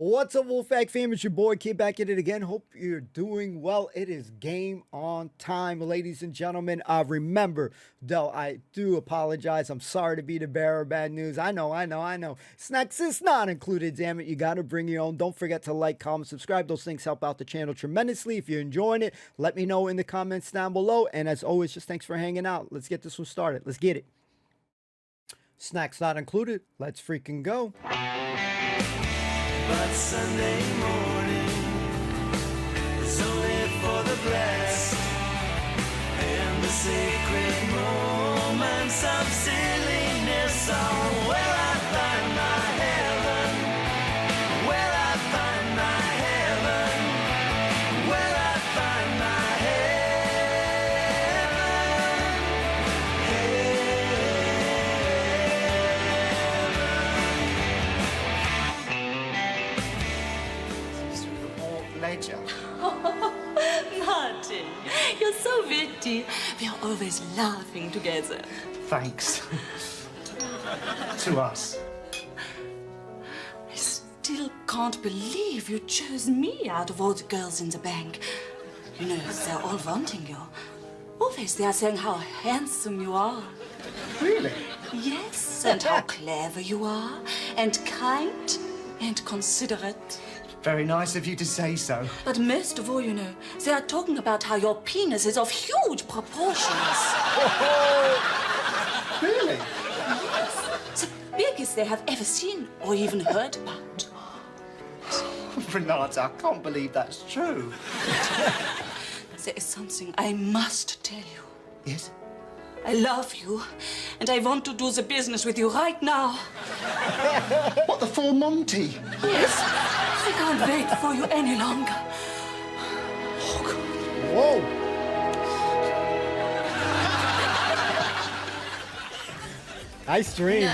What's up, Wolfpack fam? It's your boy Kid back at it again. Hope you're doing well. It is game on time, ladies and gentlemen. Remember, though, I do apologize. I'm sorry to be the bearer of bad news. I know. Snacks is not included, damn it. You got to bring your own. Don't forget to like, comment, subscribe. Those things help out the channel tremendously. If you're enjoying it, let me know in the comments down below. And as always, just thanks for hanging out. Let's get this one started. Let's get it. Snacks not included. Let's freaking go. But Sunday morning is only for the blessed, and the sacred moments of silliness are where I find my heaven, where I find my heaven, where I find my Ledger. Martin, you're so witty. We are always laughing together. Thanks. To us. I still can't believe you chose me out of all the girls in the bank. You know, they're all wanting you. Always they are saying how handsome you are. Really? Yes, and how clever you are, and kind, and considerate. Very nice of you to say so. But most of all, you know, they are talking about how your penis is of huge proportions. Really? The biggest they have ever seen or even heard about. Renata, I can't believe that's true. There is something I must tell you. Yes? I love you, and I want to do the business with you right now. What, the full Monty? Yes, I can't wait for you any longer. Oh, God. Whoa. Nice dream.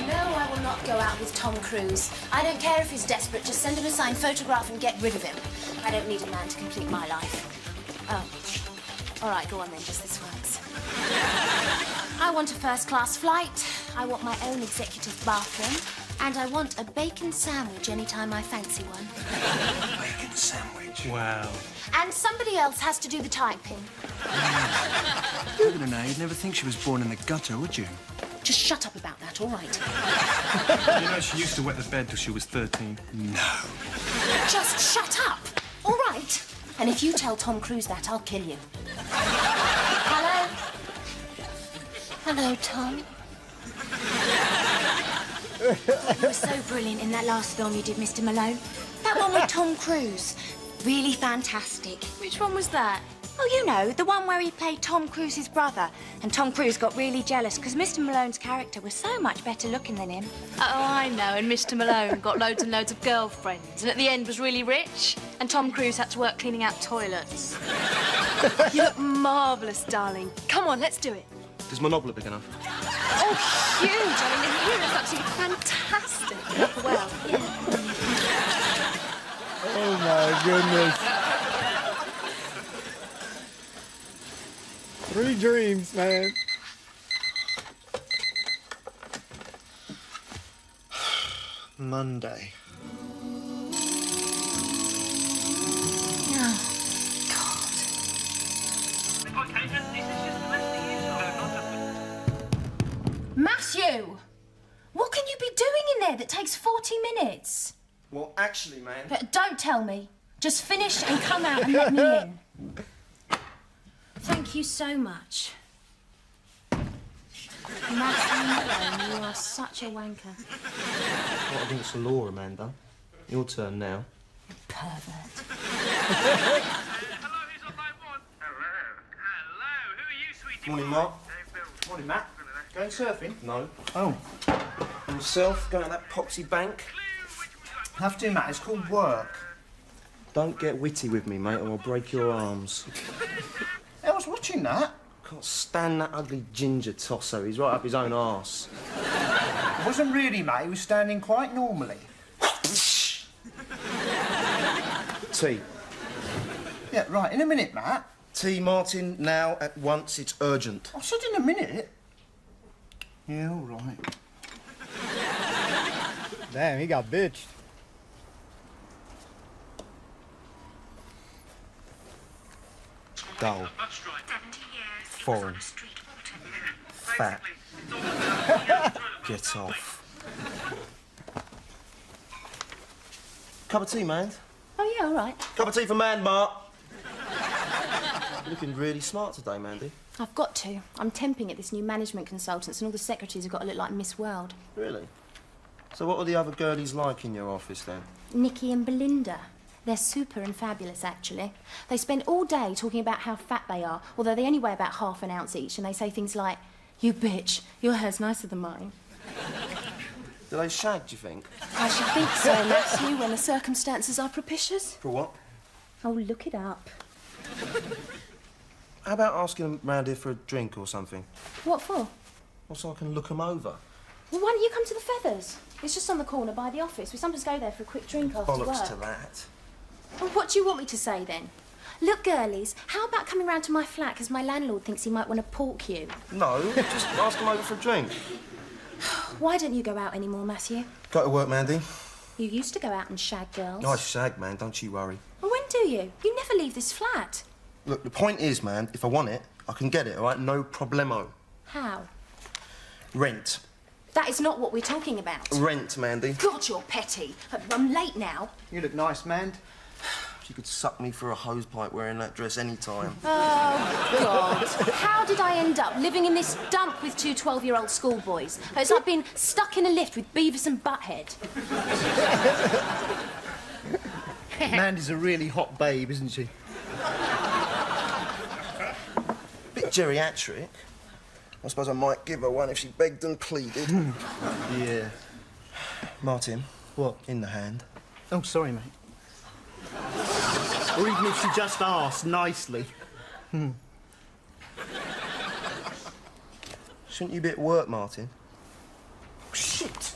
No, I will not go out with Tom Cruise. I don't care if he's desperate. Just send him a signed photograph and get rid of him. I don't need a man to complete my life. Oh. All right, go on then, just this once. I want a first-class flight. I want my own executive bathroom. And I want a bacon sandwich anytime I fancy one. Bacon sandwich. Wow. And somebody else has to do the typing. Look at her now. You'd never think she was born in the gutter, would you? Just shut up about that, all right? You know she used to wet the bed till she was 13. No. Just shut up, all right? And if you tell Tom Cruise that, I'll kill you. Hello? Hello, Tom. You were so brilliant in that last film you did, Mr. Malone. That one with Tom Cruise. Really fantastic. Which one was that? Oh, you know, the one where he played Tom Cruise's brother. And Tom Cruise got really jealous because Mr. Malone's character was so much better looking than him. Oh, I know, and Mr. Malone got loads and loads of girlfriends, and at the end was really rich, and Tom Cruise had to work cleaning out toilets. You look marvellous, darling. Come on, let's do it. Does my knob look big enough? Oh, huge! I mean, the hero is absolutely fantastic. Well, yeah. Oh my goodness. 3 dreams, man. Monday. Oh, Matthew! What can you be doing in there that takes 40 minutes? Well, actually, man. Don't tell me. Just finish and come out and let me in. Thank you so much. Matthew, you are such a wanker. Not against the law, Amanda. Your turn now. Pervert. Hello, who's on line 1? Hello, who are you, sweetie? Morning, Mark. Morning, Matt. Going surfing? No. Oh. Yourself, going to that poxy bank? Have to, Matt. It's called work. Don't get witty with me, mate, or I'll break your arms. I was watching that. Can't stand that ugly ginger tosser. He's right up his own arse. It wasn't really, mate. He was standing quite normally. Tea. Yeah, right. In a minute, Matt. Tea, Martin, now, at once. It's urgent. I said in a minute. Yeah, all right. Damn, he got bitched. dull, foreign, fat. Get off. Cup of tea, man. Oh, yeah, all right. Cup of tea for Man, Mark. You're looking really smart today, Mandy. I've got to. I'm temping at this new management consultants and all the secretaries have got to look like Miss World. Really? So what are the other girlies like in your office, then? Nikki and Belinda. They're super and fabulous, actually. They spend all day talking about how fat they are, although they only weigh about half an ounce each, and they say things like, "You bitch, your hair's nicer than mine." Do they shag, do you think? I should think so, Matthew, when the circumstances are propitious. For what? Oh, look it up. How about asking them round here for a drink or something? What for? Well, so I can look them over. Well, why don't you come to the Feathers? It's just on the corner by the office. We sometimes go there for a quick drink after work. Bollocks to that. Well, what do you want me to say, then? Look, girlies, how about coming round to my flat, because my landlord thinks he might want to pork you? No, just ask them over for a drink. Why don't you go out anymore, Matthew? Go to work, Mandy. You used to go out and shag girls. Nice shag, man, don't you worry. Well, when do you? You never leave this flat. Look, the point is, man, if I want it, I can get it, all right? No problemo. How? Rent. That is not what we're talking about. Rent, Mandy. God, you're petty. I'm late now. You look nice, man. She could suck me through a hose pipe wearing that dress any time. Oh, God. How did I end up living in this dump with two 12-year-old schoolboys? It's like being stuck in a lift with Beavis and Butthead. Mandy's a really hot babe, isn't she? Bit geriatric. I suppose I might give her one if she begged and pleaded. Yeah. Martin. What? In the hand. Oh, sorry, mate. Or even if she just asked nicely. Shouldn't you be at work, Martin? Shit!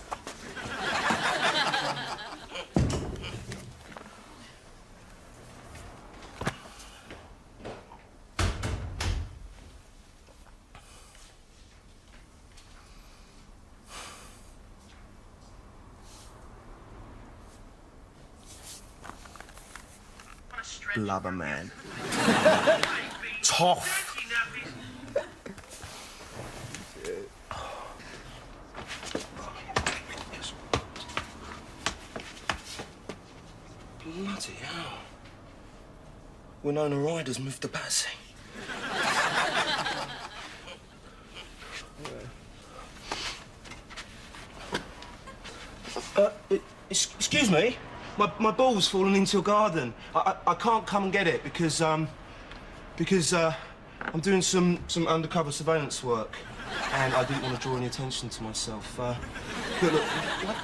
Blubber man. Tough. Bloody hell. Winona Ryder's moved to Patsy. Excuse me? My ball's fallen into your garden. I can't come and get it because I'm doing some undercover surveillance work, and I didn't want to draw any attention to myself. Look,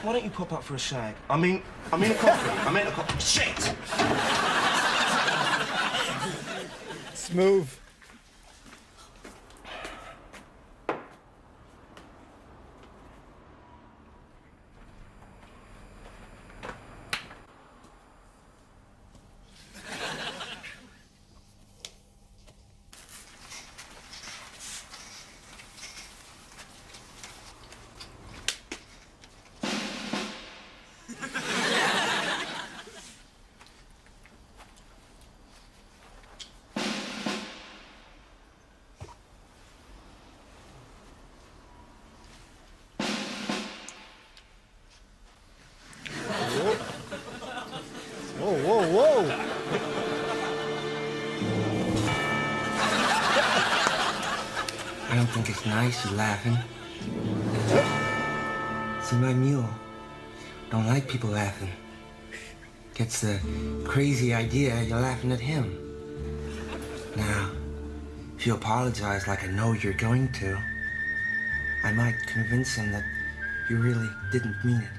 why don't you pop up for a shag? I mean a coffee. I mean a coffee. Shit! Smooth. Whoa. I don't think it's nice you laughing. See, my mule don't like people laughing. Gets the crazy idea you're laughing at him. Now, if you apologize like I know you're going to, I might convince him that you really didn't mean it.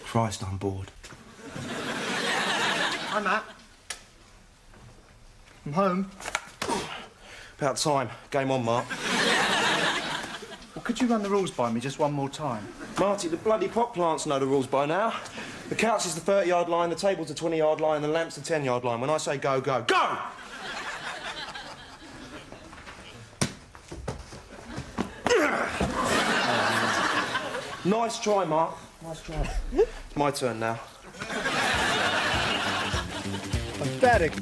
Christ on board. Hi, Matt. I'm home. About time. Game on, Mark. Well, could you run the rules by me just one more time? Marty, the bloody pot plants know the rules by now. The couch is the 30-yard line, the table's the 20-yard line, and the lamp's the 10-yard line. When I say go, go. Go! Nice try, Mark. Nice try. My turn now. Pathetic.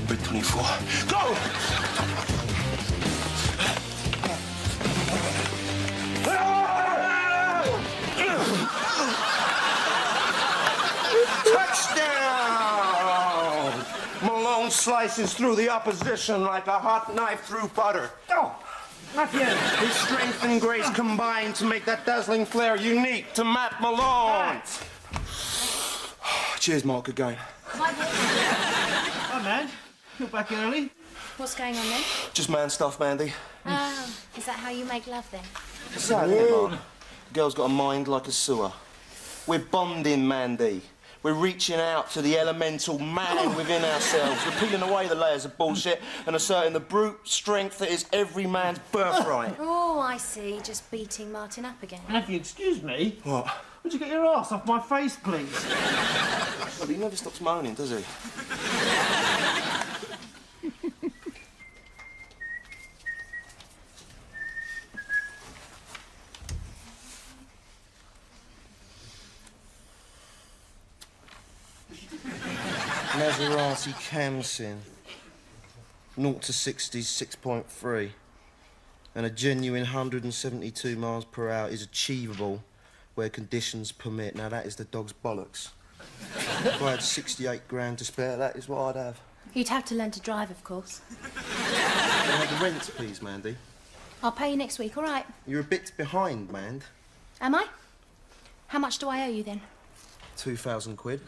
Bit 24. Go! Touchdown! Malone slices through the opposition like a hot knife through butter. Oh, Matthew. His strength and grace combine to make that dazzling flair unique to Matt Malone. Cheers, Mark, again. Hi, man. You're back early. What's going on then? Just man stuff, Mandy. Oh, is that how you make love then? Sad, isn't it, Mark? The girl's got a mind like a sewer. We're bonding, Mandy. We're reaching out to the elemental man within ourselves. We're peeling away the layers of bullshit and asserting the brute strength that is every man's birthright. Oh, I see. Just beating Martin up again. Matthew, excuse me. What? Would you get your ass off my face, please? Well, he never stops moaning, does he? Maserati Camsin. 0 to 60, 6.3. And a genuine 172 miles per hour is achievable where conditions permit. Now, that is the dog's bollocks. If I had 68 grand to spare, that is what I'd have. You'd have to learn to drive, of course. Can I have the rent, please, Mandy? I'll pay you next week, all right? You're a bit behind, Mand. Am I? How much do I owe you then? 2,000 quid.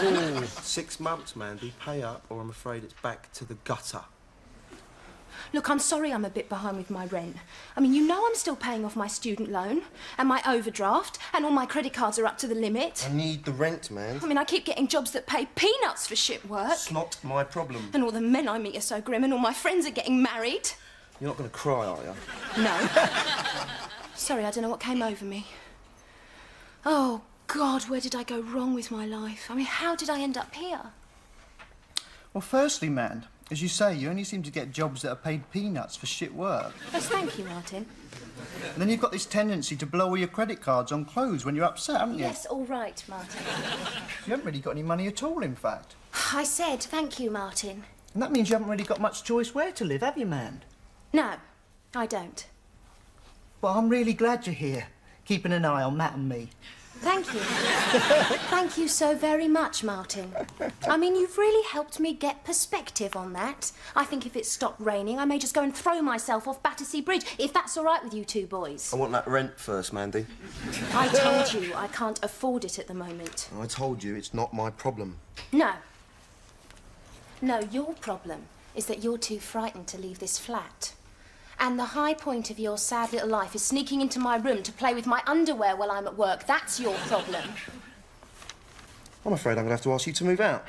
Ooh, 6 months, Mandy. Pay up, or I'm afraid it's back to the gutter. Look, I'm sorry I'm a bit behind with my rent. I mean, you know I'm still paying off my student loan and my overdraft and all my credit cards are up to the limit. I need the rent, man. I mean, I keep getting jobs that pay peanuts for shit work. It's not my problem. And all the men I meet are so grim and all my friends are getting married. You're not going to cry, are you? No. Sorry, I don't know what came over me. Oh, God, where did I go wrong with my life? I mean, how did I end up here? Well, firstly, man, as you say, you only seem to get jobs that are paid peanuts for shit work. Yes, thank you, Martin. And then you've got this tendency to blow all your credit cards on clothes when you're upset, haven't you? Yes, all right, Martin. You haven't really got any money at all, in fact. I said thank you, Martin. And that means you haven't really got much choice where to live, have you, man? No, I don't. Well, I'm really glad you're here, keeping an eye on Matt and me. Thank you. Thank you so very much, Martin. I mean, you've really helped me get perspective on that. I think if it stopped raining, I may just go and throw myself off Battersea Bridge, if that's all right with you two boys. I want that rent first, Mandy. I told you I can't afford it at the moment. I told you it's not my problem. No. No, your problem is that you're too frightened to leave this flat. And the high point of your sad little life is sneaking into my room to play with my underwear while I'm at work. That's your problem. I'm afraid I'm going to have to ask you to move out.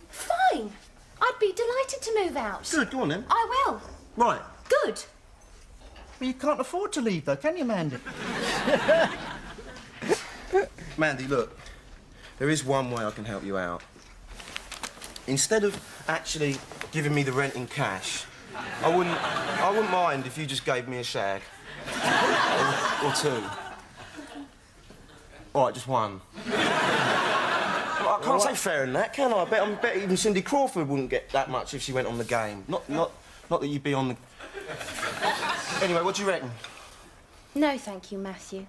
Fine. I'd be delighted to move out. Good, go on then. I will. Right. Good. Well, you can't afford to leave, though, can you, Mandy? Mandy, look. There is one way I can help you out. Instead of actually giving me the rent in cash, I wouldn't mind if you just gave me a shag. or two. All right, just one. Well, I can't say fairer than that, can I? I bet even Cindy Crawford wouldn't get that much if she went on the game. Not that you'd be on the... Anyway, what do you reckon? No, thank you, Matthew.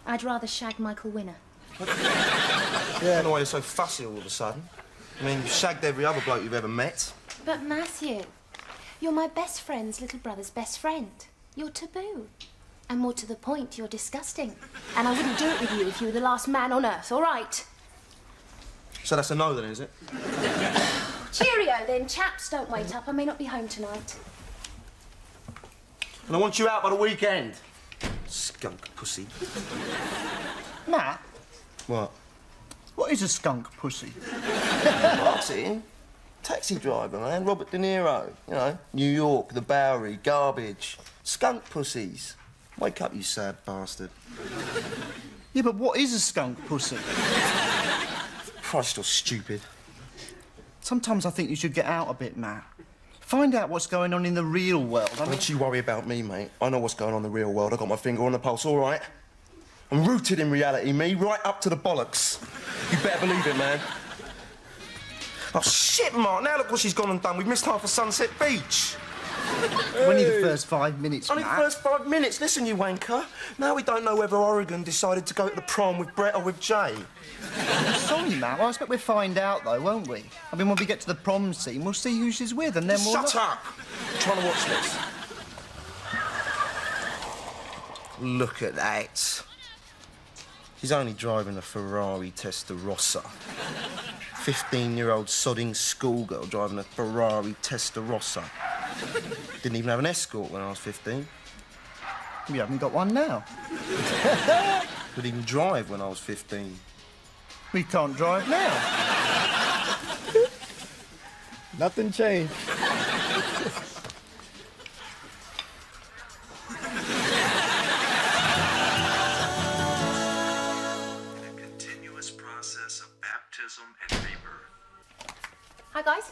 I'd rather shag Michael Winner. Yeah, I don't know why you're so fussy all of a sudden. I mean, you've shagged every other bloke you've ever met. But, Matthew, you're my best friend's little brother's best friend. You're taboo. And more to the point, you're disgusting. And I wouldn't do it with you if you were the last man on earth, all right? So that's a no then, is it? Cheerio then, chaps. Don't wait up. I may not be home tonight. And I want you out by the weekend. Skunk pussy. Matt, What? what is a skunk pussy? Martin? Taxi driver, man. Robert De Niro. You know, New York, the Bowery, garbage. Skunk pussies. Wake up, you sad bastard. Yeah, but what is a skunk pussy? Christ, you're stupid. Sometimes I think you should get out a bit, Matt. Find out what's going on in the real world. Don't you worry about me, mate. I know what's going on in the real world. I've got my finger on the pulse, all right? I'm rooted in reality, me, right up to the bollocks. You better believe it, man. Oh, shit, Mark. Now look what she's gone and done. We've missed half of Sunset Beach. Only the first 5 minutes, Only the Matt. first 5 minutes. Listen, you wanker. Now we don't know whether Oregon decided to go to the prom with Brett or with Jay. I'm sorry, Matt. Well, I expect we'll find out, though, won't we? I mean, when we get to the prom scene, we'll see who she's with, and then we'll... Shut up! I'm trying to watch this. Look at that. She's only driving a Ferrari Testarossa. 15-year-old sodding schoolgirl driving a Ferrari Testarossa. Didn't even have an escort when I was 15. We haven't got one now. Couldn't even drive when I was 15. We can't drive now. Nothing changed. Continuous process of baptism and rebirth. Hi, guys.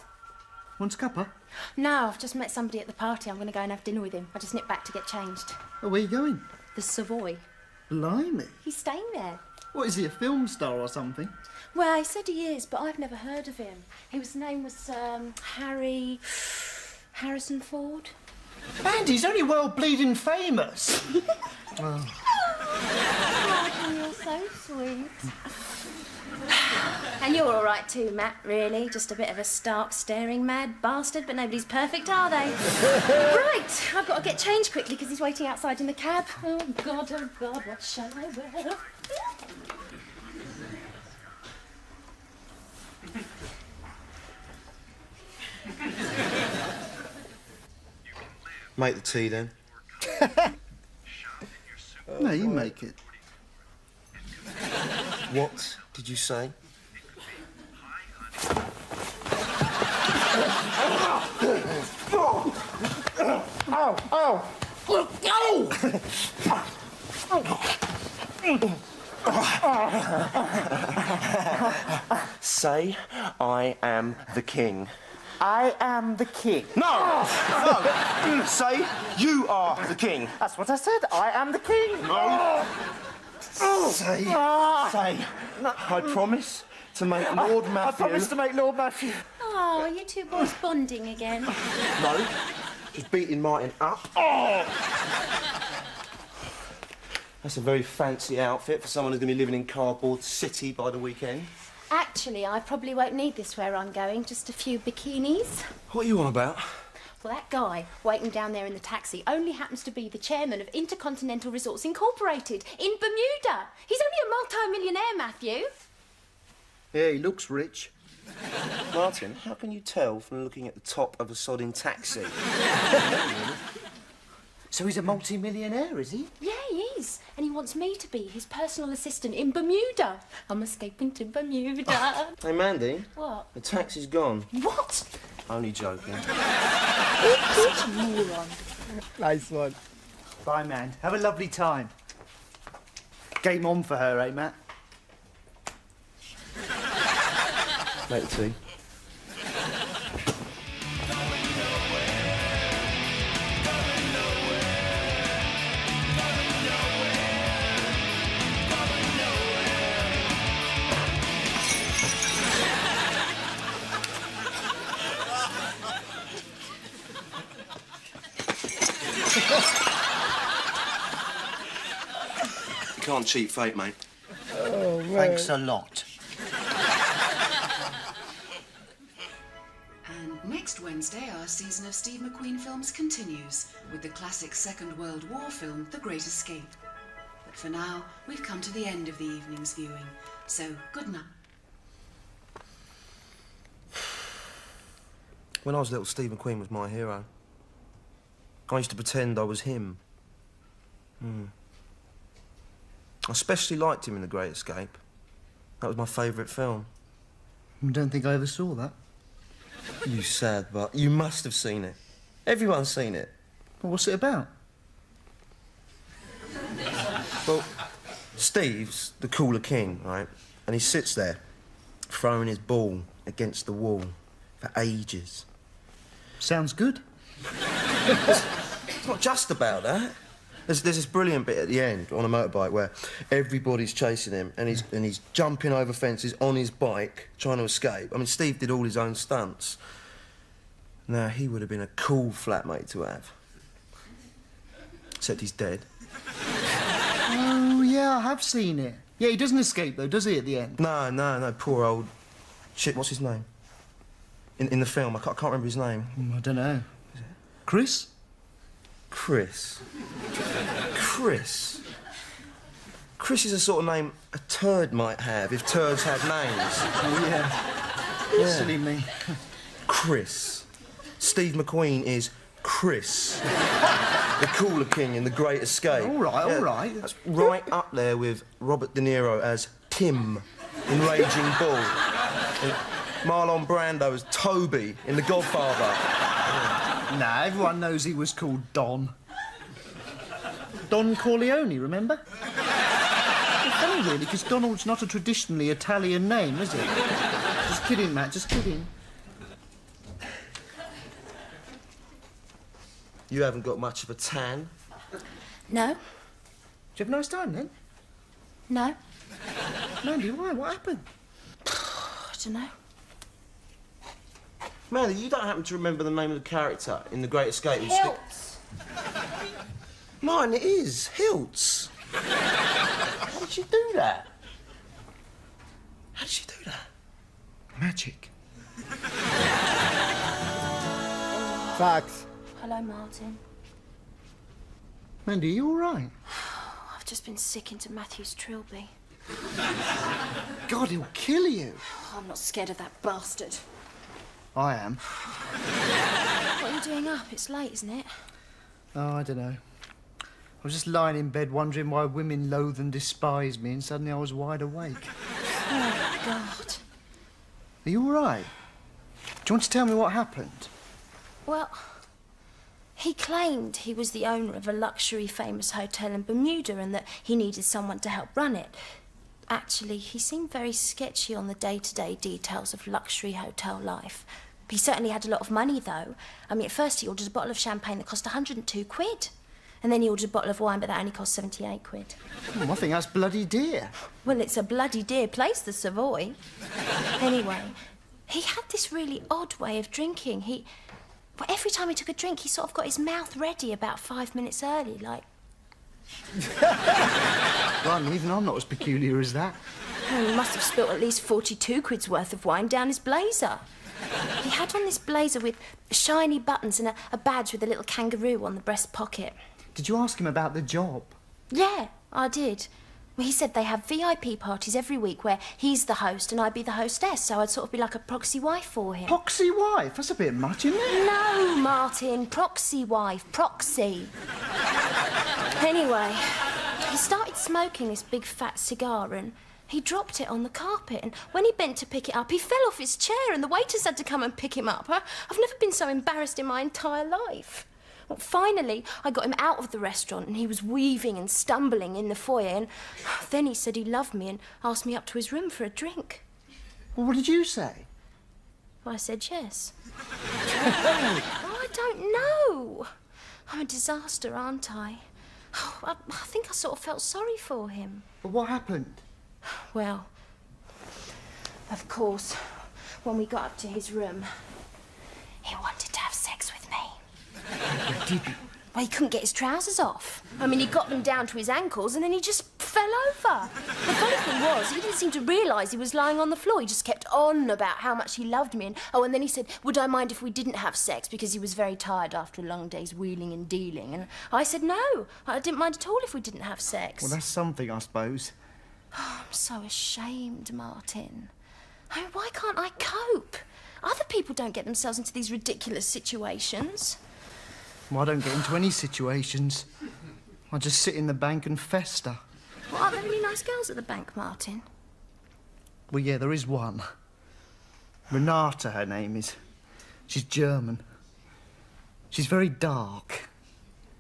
Want a cuppa? No, I've just met somebody at the party. I'm going to go and have dinner with him. I just nipped back to get changed. Oh, where are you going? The Savoy. Blimey. He's staying there. What, is he a film star or something? Well, he said he is, but I've never heard of him. His name was Harrison Ford. Mandy, he's only world bleeding famous. Oh, you're so sweet. And you're all right too, Matt, really. Just a bit of a stark, staring mad bastard, but nobody's perfect, are they? Right, I've got to get changed quickly because he's waiting outside in the cab. Oh, God, what shall I wear? Make the tea, then. No, you make it. What did you say? Say, I am the king. I am the king. No! No! Say, you are the king. That's what I said. I am the king. No! Say, I promise to make Lord Matthew... I promise to make Lord Matthew. Oh, are you two boys bonding again? No, just beating Martin up. That's a very fancy outfit for someone who's going to be living in Cardboard City by the weekend. Actually, I probably won't need this where I'm going. Just a few bikinis. What are you on about? Well, that guy waiting down there in the taxi only happens to be the chairman of Intercontinental Resorts Incorporated in Bermuda. He's only a multi-millionaire, Matthew. Yeah, he looks rich. Martin, how can you tell from looking at the top of a sodding taxi? So he's a multi-millionaire, is he? Yeah, he is. And he wants me to be his personal assistant in Bermuda. I'm escaping to Bermuda. Hey, Mandy. What? The taxi's gone. What? Only joking. Such a moron. Nice one. Bye, man. Have a lovely time. Game on for her, eh, Matt? Make the tea. You can't cheat fate, mate. Oh, man. Thanks a lot. And next Wednesday, our season of Steve McQueen films continues with the classic Second World War film, The Great Escape. But for now, we've come to the end of the evening's viewing, so good night. When I was little, Steve McQueen was my hero. I used to pretend I was him. I especially liked him in The Great Escape. That was my favourite film. I don't think I ever saw that. You sad butt. You must have seen it. Everyone's seen it. Well, what's it about? Well, Steve's the cooler king, right? And he sits there throwing his ball against the wall for ages. Sounds good. It's not just about that. There's this brilliant bit at the end on a motorbike where everybody's chasing him and he's jumping over fences on his bike trying to escape. I mean, Steve did all his own stunts. Now, he would have been a cool flatmate to have. Except he's dead. Oh, yeah, I have seen it. Yeah, he doesn't escape, though, does he, at the end? No, poor old... Shit, what's his name? In the film, I can't remember his name. I don't know. Chris? Chris. Chris is a sort of name a turd might have if turds had names. Oh, yeah. Silly me. Chris. Steve McQueen is Chris. The cooler king in The Great Escape. All right. That's right up there with Robert De Niro as Tim in Raging Bull. And Marlon Brando as Toby in The Godfather. Nah, everyone knows he was called Don. Don Corleone, remember? It's funny, really, because Donald's not a traditionally Italian name, is it? Just kidding, Matt, just kidding. You haven't got much of a tan. No. Did you have a nice time, then? No. Mandy, why? What happened? I don't know. Mandy, you don't happen to remember the name of the character in The Great Escape? Hilts. Mine, it is. Hilts. How did you do that? How did you do that? Magic. Facts. Hello, Martin. Mandy, are you all right? I've just been sick into Matthew's trilby. God, he'll kill you. I'm not scared of that bastard. I am. What are you doing up? It's late, isn't it? Oh, I don't know. I was just lying in bed wondering why women loathe and despise me, and suddenly I was wide awake. Oh, God. Are you all right? Do you want to tell me what happened? Well, he claimed he was the owner of a luxury famous hotel in Bermuda and that he needed someone to help run it. Actually, he seemed very sketchy on the day-to-day details of luxury hotel life. He certainly had a lot of money, though. I mean, at first he ordered a bottle of champagne that cost 102 quid. And then he ordered a bottle of wine, but that only cost 78 quid. Oh, I think that's bloody dear. Well, it's a bloody dear place, the Savoy. Anyway, he had this really odd way of drinking. Well, every time he took a drink, he sort of got his mouth ready about 5 minutes early, like... Blimey, even I'm not as peculiar as that. Oh, he must have spilt at least 42 quid's worth of wine down his blazer. He had on this blazer with shiny buttons and a badge with a little kangaroo on the breast pocket. Did you ask him about the job? Yeah, I did. Well, he said they have VIP parties every week where he's the host and I'd be the hostess, so I'd sort of be like a proxy wife for him. Proxy wife? That's a bit much, isn't it? No, Martin, proxy wife, proxy. Anyway, he started smoking this big fat cigar and he dropped it on the carpet, and when he bent to pick it up, he fell off his chair and the waiters had to come and pick him up. I've never been so embarrassed in my entire life. Well, finally, I got him out of the restaurant and he was weaving and stumbling in the foyer, and then he said he loved me and asked me up to his room for a drink. Well, what did you say? Well, I said yes. I don't know. I'm a disaster, aren't I? I think I sort of felt sorry for him. But what happened? Well, of course, when we got up to his room, he wanted to have sex with me. Did he? Well, he couldn't get his trousers off. I mean, he got them down to his ankles and then he just fell over. The funny thing was, he didn't seem to realise he was lying on the floor. He just kept on about how much he loved me. And then he said, would I mind if we didn't have sex, because he was very tired after a long day's wheeling and dealing. And I said no, I didn't mind at all if we didn't have sex. Well, that's something, I suppose. Oh, I'm so ashamed, Martin. I mean, why can't I cope? Other people don't get themselves into these ridiculous situations. Well, I don't get into any situations. I just sit in the bank and fester. Well, aren't there really nice girls at the bank, Martin? Well, yeah, there is one. Renata, her name is. She's German. She's very dark.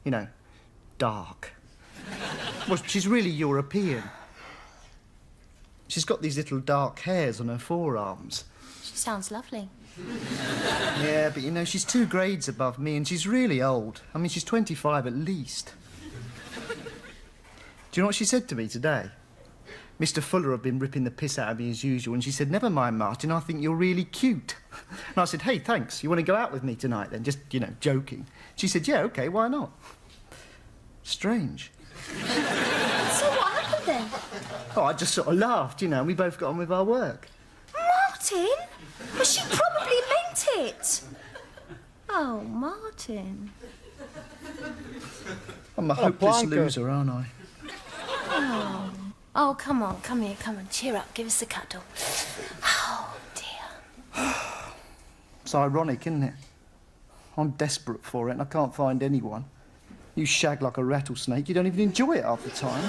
You know, dark. Well, she's really European. She's got these little dark hairs on her forearms. She sounds lovely. Yeah, but you know, she's 2 grades above me and she's really old. I mean, she's 25 at least. Do you know what she said to me today? Mr. Fuller had been ripping the piss out of me as usual, and she said, "Never mind, Martin, I think you're really cute." And I said, "Hey, thanks. You want to go out with me tonight then?" Just, you know, joking. She said, "Yeah, OK, why not?" Strange. So what happened then? Oh, I just sort of laughed, you know, and we both got on with our work. Martin? Well, she probably meant it. Oh, Martin. I'm a hopeless plonker. loser, aren't I? Oh. Oh, come on, come here, come on. Cheer up, give us a cuddle. Oh, dear. It's ironic, isn't it? I'm desperate for it and I can't find anyone. You shag like a rattlesnake, you don't even enjoy it half the time.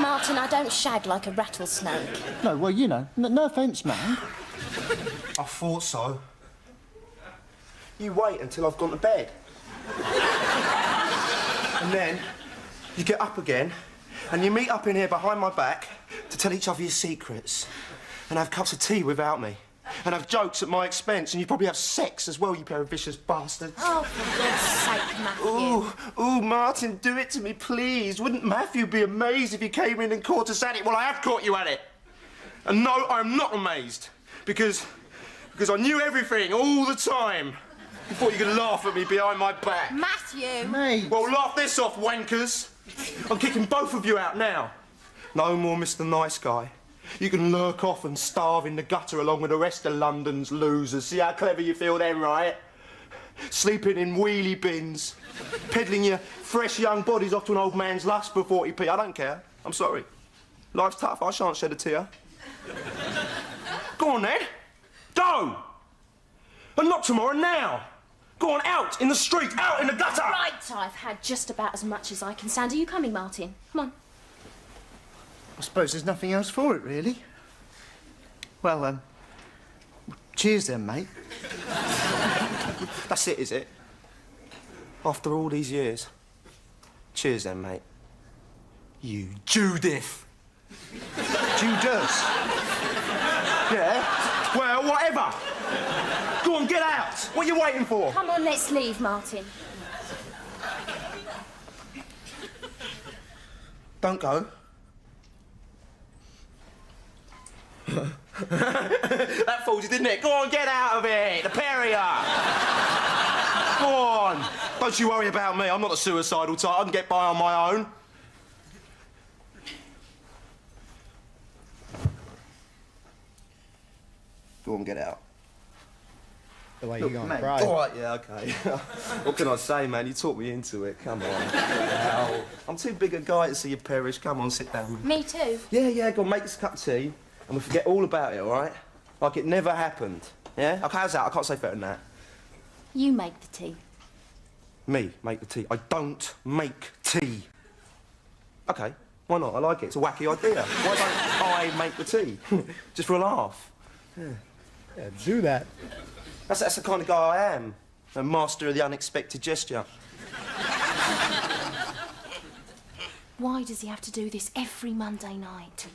Martin, I don't shag like a rattlesnake. No, well, you know, no offence, man. I thought so. You wait until I've gone to bed. And then you get up again and you meet up in here behind my back to tell each other your secrets and have cups of tea without me and have jokes at my expense and you probably have sex as well, you pair of vicious bastards. Oh, for God's sake, Matthew. Ooh, Martin, do it to me, please. Wouldn't Matthew be amazed if he came in and caught us at it? Well, I have caught you at it. And no, I'm not amazed. Because I knew everything all the time. You thought you could laugh at me behind my back. Matthew! Mate! Well, laugh this off, wankers. I'm kicking both of you out now. No more Mr. Nice Guy. You can lurk off and starve in the gutter along with the rest of London's losers. See how clever you feel then, right? Sleeping in wheelie bins. Peddling your fresh young bodies off to an old man's lust for 40p. I don't care. I'm sorry. Life's tough. I shan't shed a tear. Go on, then. Go! And not tomorrow, now. Go on, out in the street, out in the gutter! Right, I've had just about as much as I can stand. Are you coming, Martin? Come on. I suppose there's nothing else for it, really. Well, cheers then, mate. That's it, is it? After all these years. Cheers then, mate. You Judith. Judas. Yeah? Well, whatever. Go on, get out. What are you waiting for? Come on, let's leave, Martin. Don't go. That fooled you, didn't it? Go on, get out of it, the pair of you. Go on. Don't you worry about me. I'm not a suicidal type. I can get by on my own. Go on, get out. Feel like Look, you're gonna mate, cry. All right, yeah, OK. What can I say, man? You talked me into it. Come on. Ow. I'm too big a guy to see you perish. Come on, sit down. Me too. Yeah, go on, make us a cup of tea, and we'll forget all about it, all right? Like it never happened. Yeah? OK, how's that? I can't say better than that. You make the tea. Me make the tea. I don't make tea. OK, why not? I like it. It's a wacky idea. Why don't I make the tea? Just for a laugh. Yeah, do that. That's the kind of guy I am. A master of the unexpected gesture. Why does he have to do this every Monday night?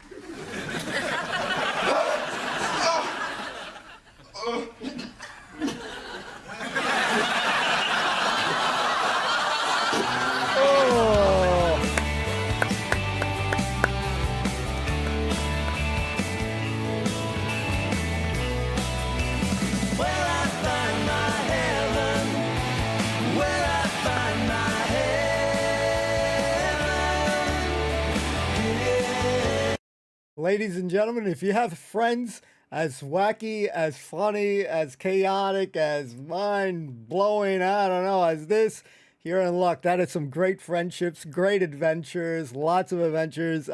Ladies and gentlemen, if you have friends as wacky, as funny, as chaotic, as mind-blowing, I don't know, as this, you're in luck. That is some great friendships, great adventures, lots of adventures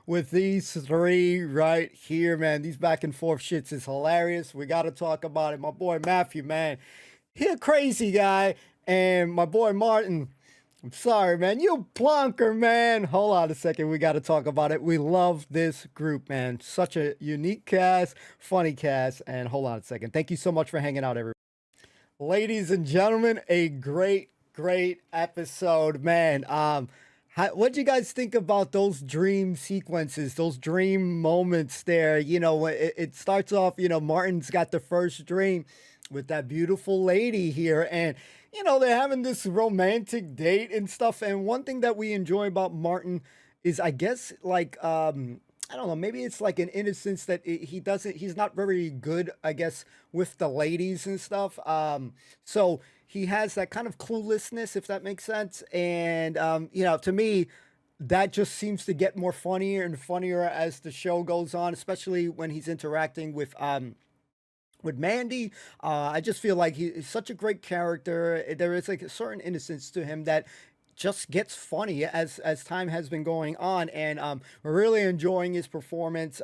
with these three right here, man. These back and forth shits is hilarious. We got to talk about it. My boy Matthew, man, he a crazy guy. And my boy Martin, I'm sorry, man. You plonker, man. Hold on a second. We got to talk about it. We love this group, man. Such a unique cast, funny cast. And hold on a second. Thank you so much for hanging out, everyone. Ladies and gentlemen, a great episode, man. What'd you guys think about those dream sequences, those dream moments there? It starts off, Martin's got the first dream with that beautiful lady here, and, they're having this romantic date and stuff. And one thing that we enjoy about Martin is, I guess, like, I don't know, maybe it's like an innocence that he's not very good, I guess, with the ladies and stuff. So he has that kind of cluelessness, if that makes sense. And, to me, that just seems to get more funnier and funnier as the show goes on, especially when he's interacting with Mandy. I just feel like he's such a great character. There is like a certain innocence to him that just gets funny as time has been going on, and we're really enjoying his performance.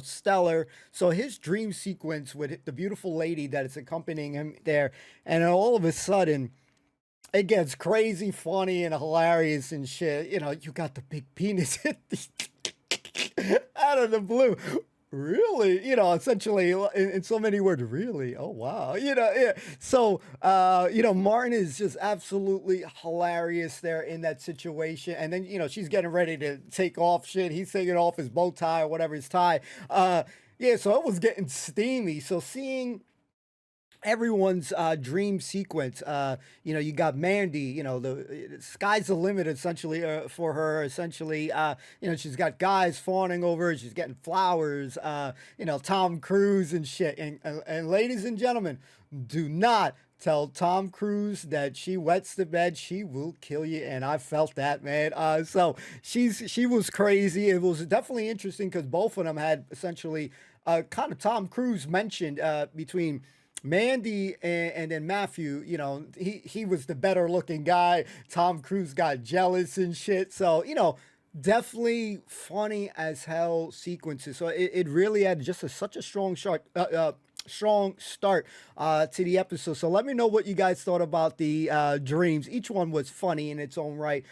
Stellar. So his dream sequence with the beautiful lady that is accompanying him there, and all of a sudden it gets crazy funny and hilarious and shit. You got the big penis out of the blue. Really, essentially in so many words, really. Oh wow, yeah. So, Martin is just absolutely hilarious there in that situation. And then, she's getting ready to take off shit. He's taking off his bow tie or whatever his tie. Yeah. So it was getting steamy. So seeing everyone's dream sequence, you got Mandy, the sky's the limit essentially for her. Essentially, she's got guys fawning over her, she's getting flowers, Tom Cruise and shit. And ladies and gentlemen, do not tell Tom Cruise that she wets the bed, she will kill you. And I felt that, man. So she was crazy. It was definitely interesting because both of them had essentially kind of Tom Cruise mentioned between Mandy and then Matthew. He was the better looking guy. Tom Cruise got jealous and shit. So, definitely funny as hell sequences. So it really had just such a strong start to the episode. So let me know what you guys thought about the dreams. Each one was funny in its own right.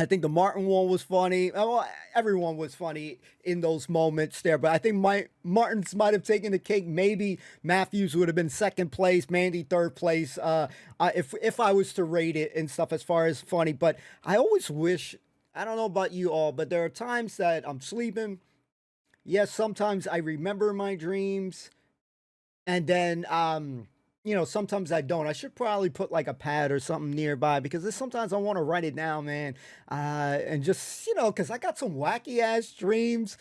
I think the Martin one was funny. Well, everyone was funny in those moments there, but I think Martin's might have taken the cake. Maybe Matthews would have been second place, Mandy third place. If I was to rate it and stuff as far as funny, but I always wish, I don't know about you all, but there are times that I'm sleeping. Yes, sometimes I remember my dreams, and then sometimes I don't. I should probably put like a pad or something nearby because sometimes I want to write it down, man. And just, because I got some wacky ass dreams.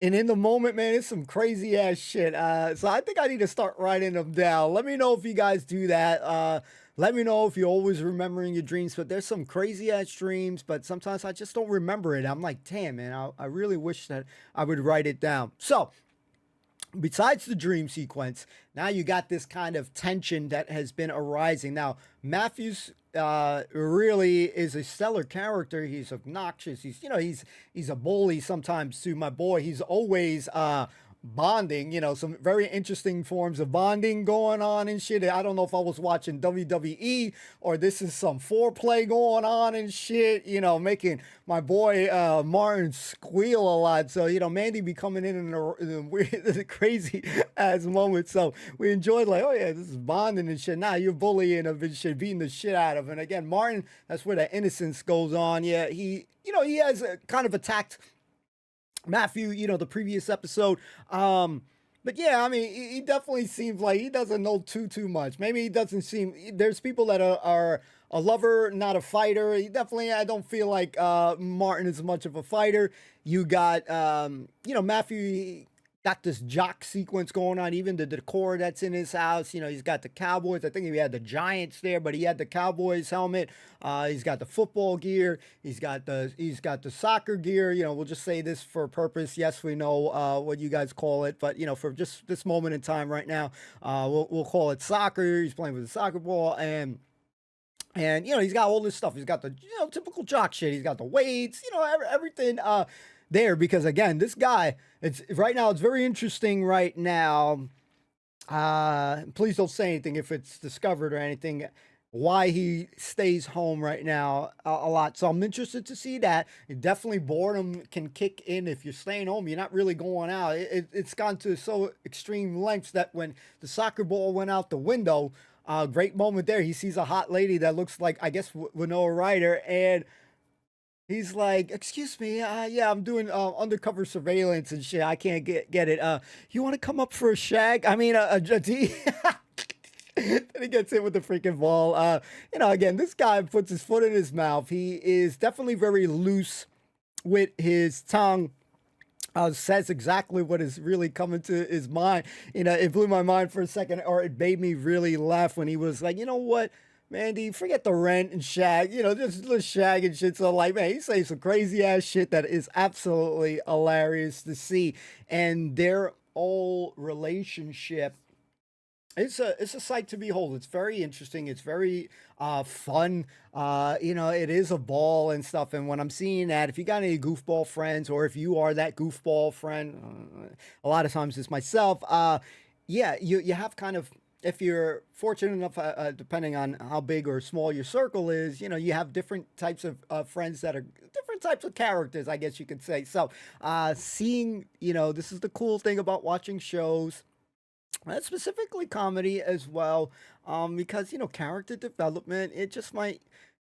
And in the moment, man, it's some crazy ass shit. So I think I need to start writing them down. Let me know if you guys do that. Let me know if you're always remembering your dreams. But there's some crazy ass dreams, but sometimes I just don't remember it. I'm like, damn, man, I really wish that I would write it down. So, besides the dream sequence, now you got this kind of tension that has been arising. Now, Matthews really is a stellar character. He's obnoxious. He's a bully sometimes too. My boy, he's always bonding, some very interesting forms of bonding going on and shit. I don't know if I was watching WWE or this is some foreplay going on and shit, making my boy Martin squeal a lot. So, Mandy be coming in a weird, crazy ass moment. So we enjoyed like, oh yeah, this is bonding and shit. Nah, you're bullying him and shit, beating the shit out of him. And again, Martin, that's where the innocence goes on. Yeah, he has kind of attacked Matthew, the previous episode. But yeah, I mean, he definitely seems like he doesn't know too much. Maybe he doesn't seem, there's people that are a lover, not a fighter. I don't feel like Martin is much of a fighter. You got, Matthew, he got this jock sequence going on, even the decor that's in his house. He's got the Cowboys. I think he had the Giants there, but he had the Cowboys helmet. He's got the football gear. He's got the soccer gear. We'll just say this for purpose. Yes, we know what you guys call it, but for just this moment in time right now, we'll call it soccer. He's playing with a soccer ball, and he's got all this stuff. He's got the typical jock shit. He's got the weights. Everything there, because again, this guy, it's very interesting right now. Please don't say anything if it's discovered or anything, why he stays home right now a lot. So I'm interested to see that. Definitely boredom can kick in if you're staying home. You're not really going out. It's gone to so extreme lengths that when the soccer ball went out the window, great moment there. He sees a hot lady that looks like, I guess, Winona Ryder, and He's like, excuse me, yeah, I'm doing undercover surveillance and shit. I can't get it. You want to come up for a shag? I mean, a D. Then he gets hit with the freaking ball. Again, this guy puts his foot in his mouth. He is definitely very loose with his tongue. Says exactly what is really coming to his mind. It blew my mind for a second, or it made me really laugh when he was like, you know what, Mandy, forget the rent and shag, just shag and shit. So like, man, he's saying some crazy ass shit that is absolutely hilarious to see. And their whole relationship, it's a sight to behold. It's very interesting. It's very fun. It is a ball and stuff. And when I'm seeing that, if you got any goofball friends, or if you are that goofball friend, a lot of times it's myself. Yeah, you have kind of, if you're fortunate enough, depending on how big or small your circle is, you have different types of friends that are different types of characters, I guess you could say. So seeing, this is the cool thing about watching shows. Specifically comedy as well, because character development, it just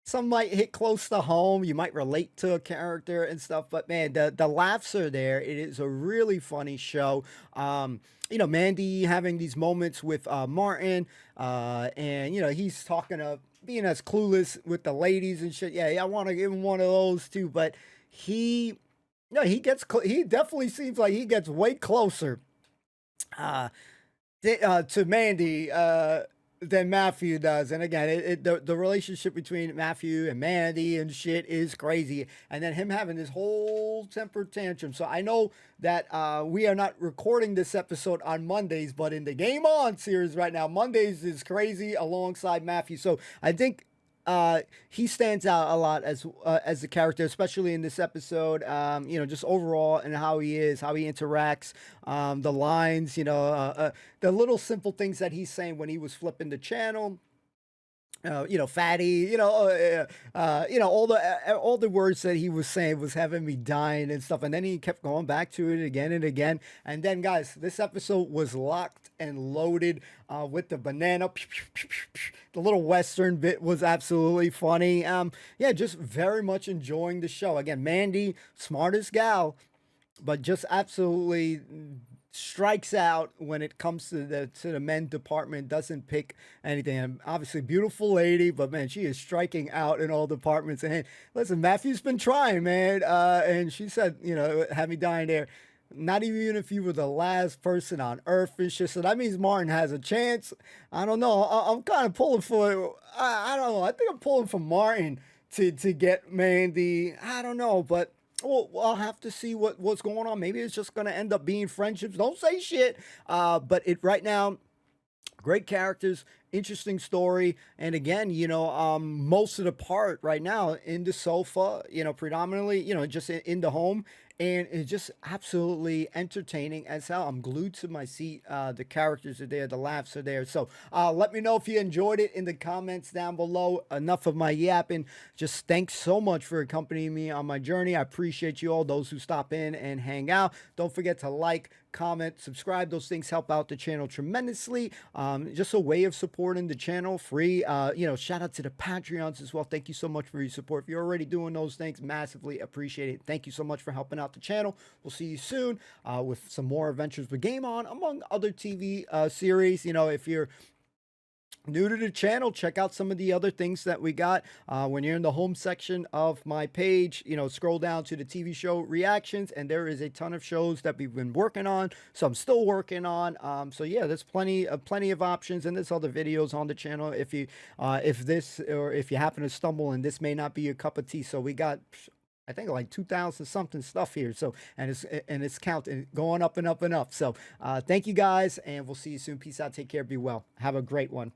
some might hit close to home. You might relate to a character and stuff, but man, the laughs are there. It is a really funny show. Mandy having these moments with Martin, and he's talking of being as clueless with the ladies and shit. Yeah, I want to give him one of those too, but he definitely seems like he gets way closer to Mandy than Matthew does. And again, the relationship between Matthew and Mandy and shit is crazy. And then him having this whole temper tantrum. So I know that we are not recording this episode on Mondays, but in the Game On series right now, Mondays is crazy alongside Matthew. So I think he stands out a lot as a character, especially in this episode. Just overall and how he is, how he interacts, the lines, the little simple things that he's saying when he was flipping the channel. Fatty, all the words that he was saying was having me dying and stuff. And then he kept going back to it again and again. And then, guys, this episode was locked and loaded with the banana. The little Western bit was absolutely funny. Just very much enjoying the show. Again, Mandy, smartest gal, but just absolutely strikes out when it comes to the men department. Doesn't pick anything. And obviously, beautiful lady, but man, she is striking out in all departments. And listen, Matthew's been trying, man. And she said, had me dying there. Not even if you were the last person on earth and shit. So that means Martin has a chance. I don't know. I'm kind of pulling for. I don't know. I think I'm pulling for Martin to get Mandy. I don't know, but. Well, I'll have to see what's going on. Maybe it's just going to end up being friendships. Don't say shit. But right now, great characters, interesting story. And again, most of the part right now in the sofa, predominantly, just in the home. And it's just absolutely entertaining as hell. I'm glued to my seat. The characters are there. The laughs are there. So let me know if you enjoyed it in the comments down below. Enough of my yapping. Just thanks so much for accompanying me on my journey. I appreciate you all, those who stop in and hang out. Don't forget to like, comment, subscribe. Those things help out the channel tremendously. Just a way of supporting the channel, free. Shout out to the Patreons as well. Thank you so much for your support. If you're already doing those things, massively appreciate it. Thank you so much for helping out the channel. We'll see you soon with some more adventures with Game On, among other TV series. If you're new to the channel, check out some of the other things that we got. When you're in the home section of my page, scroll down to the TV show reactions, and there is a ton of shows that we've been working on, so I'm still working on. So yeah, there's plenty of options, and there's other videos on the channel if you if you happen to stumble and this may not be your cup of tea. So we got, I think, like 2,000 something stuff here. So, and it's counting, going up and up and up. So thank you guys, and we'll see you soon. Peace out. Take care. Be well. Have a great one.